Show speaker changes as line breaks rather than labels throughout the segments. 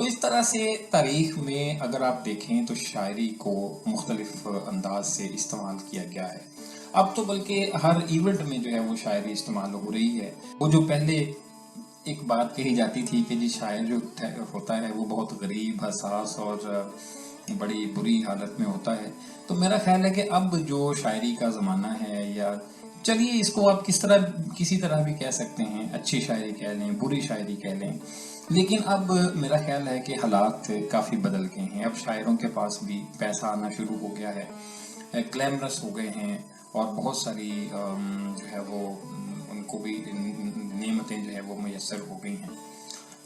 تو اس طرح سے تاریخ میں اگر آپ دیکھیں تو شاعری کو مختلف انداز سے استعمال کیا گیا ہے. اب تو بلکہ ہر ایونٹ میں جو ہے وہ شاعری استعمال ہو رہی ہے. وہ جو پہلے ایک بات کہی جاتی تھی کہ جی شاعر جو ہوتا ہے وہ بہت غریب، حساس اور بڑی بری حالت میں ہوتا ہے، تو میرا خیال ہے کہ اب جو شاعری کا زمانہ ہے، یا چلیے اس کو آپ کسی طرح بھی کہہ سکتے ہیں، اچھی شاعری کہہ لیں، بری شاعری کہہ لیں، لیکن اب میرا خیال ہے کہ حالات کافی بدل گئے ہیں. اب شاعروں کے پاس بھی پیسہ آنا شروع ہو گیا ہے، گلیمرس ہو گئے ہیں، اور بہت ساری جو ہے وہ ان کو بھی نعمتیں جو ہے وہ میسر ہو گئی ہیں.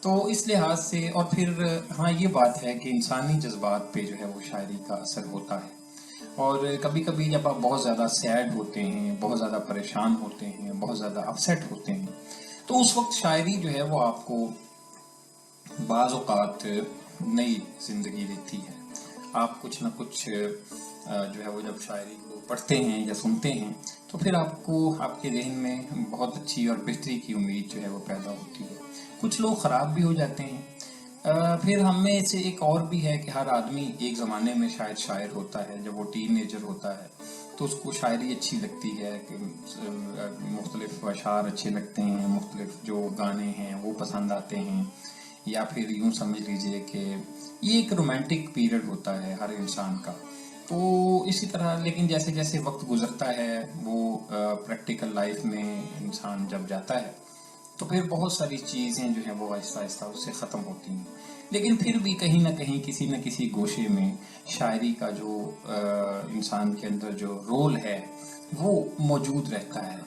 تو اس لحاظ سے، اور پھر ہاں یہ بات ہے کہ انسانی جذبات پہ جو ہے وہ شاعری کا اثر ہوتا ہے. اور کبھی کبھی جب آپ بہت زیادہ سیڈ ہوتے ہیں، بہت زیادہ پریشان ہوتے ہیں، بہت زیادہ اپسیٹ ہوتے ہیں، تو اس وقت شاعری جو ہے وہ آپ کو بعض اوقات نئی زندگی دیتی ہے. آپ کچھ نہ کچھ جو ہے وہ جب شاعری کو پڑھتے ہیں یا سنتے ہیں تو پھر آپ کو آپ کے ذہن میں بہت اچھی اور بہتری کی امید جو ہے وہ پیدا ہوتی ہے. کچھ لوگ خراب بھی ہو جاتے ہیں. پھر ہم میں سے ایک اور بھی ہے کہ ہر آدمی ایک زمانے میں شاید شاعر ہوتا ہے. جب وہ ٹین ایجر ہوتا ہے تو اس کو شاعری اچھی لگتی ہے، کہ مختلف اشعار اچھے لگتے ہیں، مختلف جو گانے ہیں وہ پسند آتے ہیں، یا پھر یوں سمجھ لیجئے کہ یہ ایک رومانٹک پیریڈ ہوتا ہے ہر انسان کا. تو اسی طرح لیکن جیسے جیسے وقت گزرتا ہے، وہ پریکٹیکل لائف میں انسان جب جاتا ہے تو پھر بہت ساری چیزیں جو ہیں وہ آہستہ آہستہ اس سے ختم ہوتی ہیں. لیکن پھر بھی کہیں نہ کہیں کسی نہ کسی گوشے میں شاعری کا جو انسان کے اندر جو رول ہے وہ موجود رہتا ہے.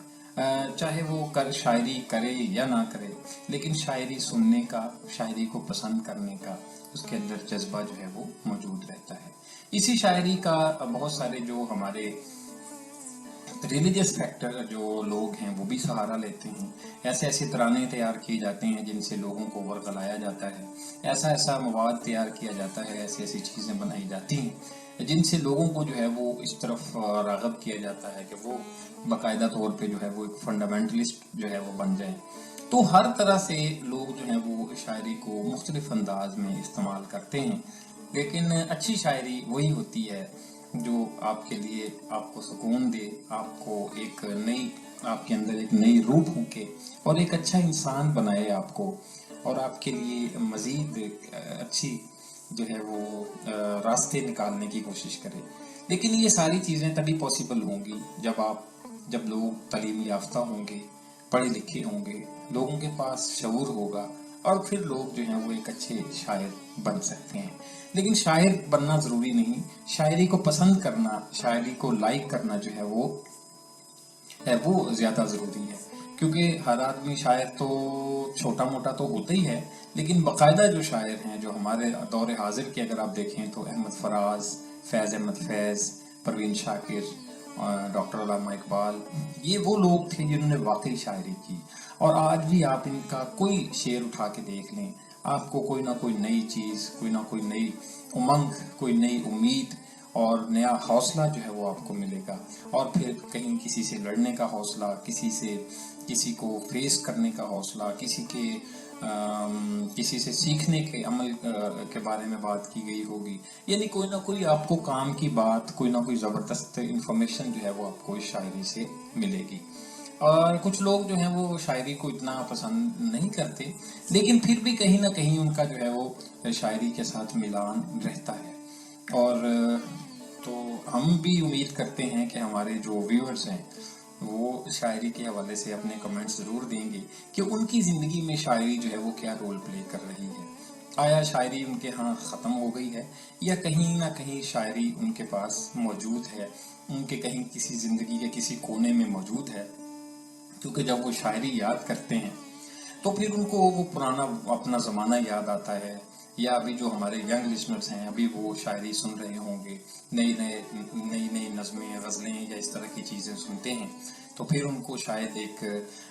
چاہے وہ شاعری کرے یا نہ کرے، لیکن شاعری سننے کا، شاعری کو پسند کرنے کا اس کے اندر جذبہ جو ہے وہ موجود رہتا ہے. اسی شاعری کا بہت سارے جو ہمارے ریلیجس فیکٹر جو لوگ ہیں وہ بھی سہارا لیتے ہیں. ایسے ایسے ترانے تیار کیے جاتے ہیں جن سے لوگوں کو ورغلایا جاتا ہے، ایسا ایسا مواد تیار کیا جاتا ہے، ایسی ایسی چیزیں بنائی جاتی ہیں جن سے لوگوں کو جو ہے وہ اس طرف راغب کیا جاتا ہے کہ وہ باقاعدہ طور پہ جو ہے وہ ایک فنڈامنٹلسٹ جو ہے وہ بن جائیں. تو ہر طرح سے لوگ جو ہیں وہ شاعری کو مختلف انداز میں استعمال کرتے ہیں. لیکن اچھی شاعری وہی ہوتی ہے جو آپ کے لیے، آپ کو سکون دے، آپ کو ایک نئی، آپ کے اندر ایک نئی روح پھونکے اور ایک اچھا انسان بنائے آپ کو، اور آپ کے لیے مزید اچھی جو ہے وہ راستے نکالنے کی کوشش کرے. لیکن یہ ساری چیزیں تبھی پاسبل ہوں گی جب لوگ تعلیم یافتہ ہوں گے، پڑھے لکھے ہوں گے، لوگوں کے پاس شعور ہوگا، اور پھر لوگ جو ہیں وہ ایک اچھے شاعر بن سکتے ہیں. لیکن شاعر بننا ضروری نہیں، شاعری کو پسند کرنا، شاعری کو لائک کرنا جو ہے وہ زیادہ ضروری ہے. کیونکہ ہر آدمی شاعر تو چھوٹا موٹا تو ہوتا ہی ہے، لیکن باقاعدہ جو شاعر ہیں، جو ہمارے دور حاضر کے اگر آپ دیکھیں تو احمد فراز، فیض احمد فیض، پروین شاکر، ڈاکٹر علامہ اقبال، یہ وہ لوگ تھے جنہوں نے واقعی شاعری کی. اور آج بھی آپ ان کا کوئی شعر اٹھا کے دیکھ لیں، آپ کو کوئی نہ کوئی نئی چیز، کوئی نہ کوئی نئی امنگ، کوئی نئی امید اور نیا حوصلہ جو ہے وہ آپ کو ملے گا. اور پھر کہیں کسی سے لڑنے کا حوصلہ، کسی کو فیس کرنے کا حوصلہ، کسی سے سیکھنے کے عمل کے بارے میں بات کی گئی ہوگی. یعنی کوئی نہ کوئی آپ کو کام کی بات، کوئی نہ کوئی زبردست انفارمیشن جو ہے وہ آپ کو اس شاعری سے ملے گی. اور کچھ لوگ جو ہیں وہ شاعری کو اتنا پسند نہیں کرتے، لیکن پھر بھی کہیں نہ کہیں ان کا جو ہے وہ شاعری کے ساتھ ملان رہتا ہے. اور تو ہم بھی امید کرتے ہیں کہ ہمارے جو ویورز ہیں وہ شاعری کے حوالے سے اپنے کمنٹس ضرور دیں گے کہ ان کی زندگی میں شاعری جو ہے وہ کیا رول پلے کر رہی ہے. آیا شاعری ان کے ہاں ختم ہو گئی ہے، یا کہیں نہ کہیں شاعری ان کے پاس موجود ہے، ان کے کہیں کسی زندگی کے کسی کونے میں موجود ہے. کیونکہ جب وہ شاعری یاد کرتے ہیں تو پھر ان کو وہ پرانا اپنا زمانہ یاد آتا ہے. یا ابھی جو ہمارے ینگ لسنرز ہیں، ابھی وہ شاعری سن رہے ہوں گے، نئی نظمیں، غزلیں یا اس طرح کی چیزیں سنتے ہیں، تو پھر ان کو شاید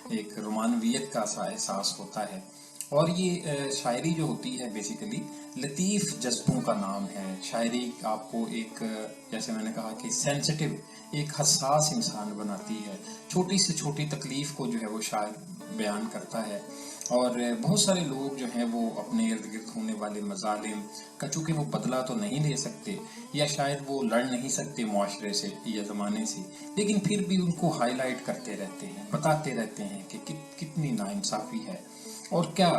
ایک رومانویت کا سا احساس ہوتا ہے. اور یہ شاعری جو ہوتی ہے بیسیکلی لطیف جذبوں کا نام ہے. شاعری آپ کو ایک، جیسے میں نے کہا کہ سینسٹیو، ایک حساس انسان بناتی ہے. چھوٹی سے چھوٹی تکلیف کو جو ہے وہ شاعر بیان کرتا ہے، اور بہت سارے لوگ جو ہیں وہ اپنے ارد گرد ہونے والے مظالم کا چونکہ وہ بدلہ تو نہیں لے سکتے یا شاید وہ لڑ نہیں سکتے معاشرے سے یا زمانے سے، لیکن پھر بھی ان کو ہائی لائٹ کرتے رہتے ہیں، بتاتے رہتے ہیں کہ کتنی ناانصافی ہے اور کیا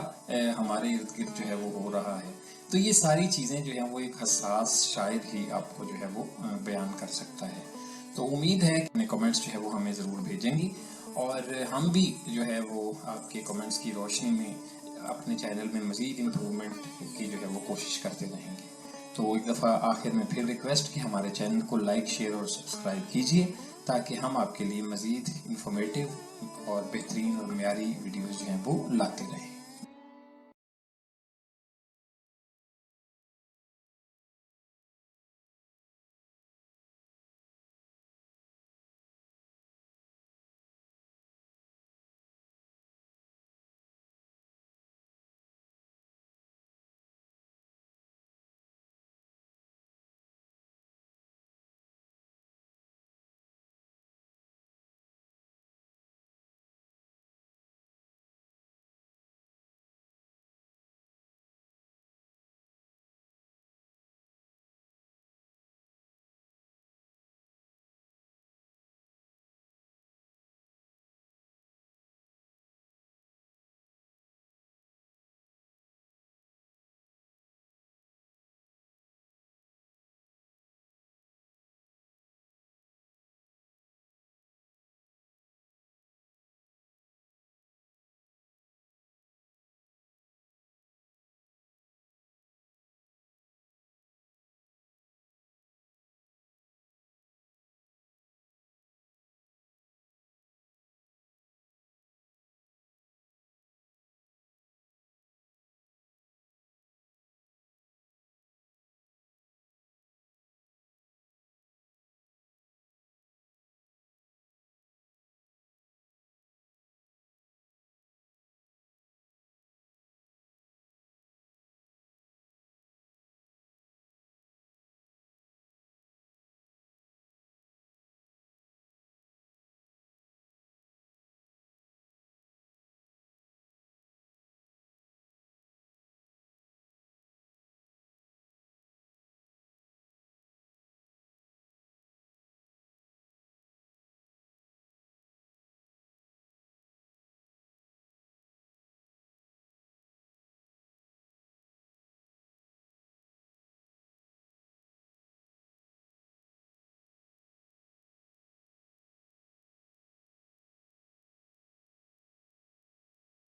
ہمارے ارد گرد جو ہے وہ ہو رہا ہے۔ تو یہ ساری چیزیں جو ہیں وہ ایک حساس شاعر ہی آپ کو جو ہے وہ بیان کر سکتا ہے۔ تو امید ہے کہ کمنٹس جو ہے وہ ہمیں ضرور بھیجیں گی، اور ہم بھی جو ہے وہ آپ کے کمنٹس کی روشنی میں اپنے چینل میں مزید امپرومنٹ کی جو ہے وہ کوشش کرتے رہیں گے۔ تو ایک دفعہ آخر میں پھر ریکویسٹ کہ ہمارے چینل کو لائک، شیئر اور سبسکرائب کیجیے تاکہ ہم آپ کے لیے مزید انفارمیٹیو اور بہترین اور معیاری ویڈیوز جو ہیں وہ لاتے رہیں۔